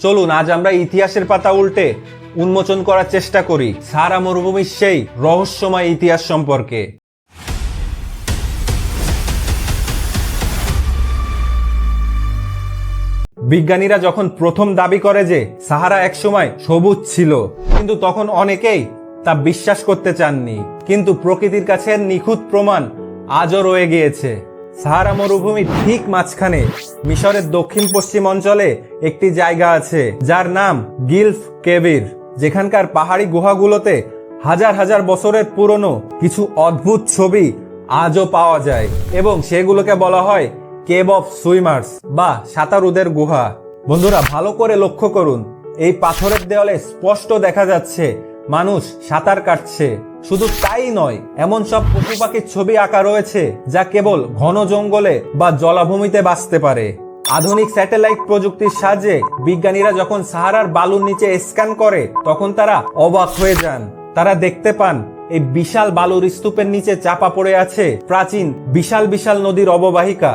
চলুন আজ আমরা ইতিহাসের পাতা উল্টে উন্মোচন করার চেষ্টা করি সাহারা মরুভূমির সেই রহস্যময় ইতিহাস সম্পর্কে। বিজ্ঞানীরা যখন প্রথম দাবি করে যে সাহারা একসময় সবুজ ছিল, কিন্তু তখন অনেকেই তা বিশ্বাস করতে চাননি। কিন্তু প্রকৃতির কাছে নিখুঁত প্রমাণ আজও রয়ে গিয়েছে। সাহারা মরুভূমির ঠিক মাঝখানে মিশরের দক্ষিণ পশ্চিম অঞ্চলে একটি জায়গা আছে যার নাম গিলফ কেবির, যেখানকার পাহাড়ি গুহাগুলোতে হাজার হাজার বছরের পুরনো কিছু অদ্ভুত ছবি আজও পাওয়া যায় এবং সেগুলোকে বলা হয় কেভ অফ সুইমার্স বা সাঁতারুদের গুহা। বন্ধুরা, ভালো করে লক্ষ্য করুন, এই পাথরের দেওয়ালে স্পষ্ট দেখা যাচ্ছে মানুষ সাঁতার কাটছে। শুধু তাই নয়, এমন সব পশু পাখির ছবি আঁকা রয়েছে যা কেবল ঘন জঙ্গলে বা জলাভূমিতে বাঁচতে পারে। আধুনিক স্যাটেলাইট প্রযুক্তির সাহায্যে বিজ্ঞানীরা যখন সাহারার বালুর নিচে স্ক্যান করে তখন তারা অবাক হয়ে যান। তারা দেখতে পান এই বিশাল বালুর স্তূপের নিচে চাপা পড়ে আছে প্রাচীন বিশাল বিশাল নদীর অববাহিকা।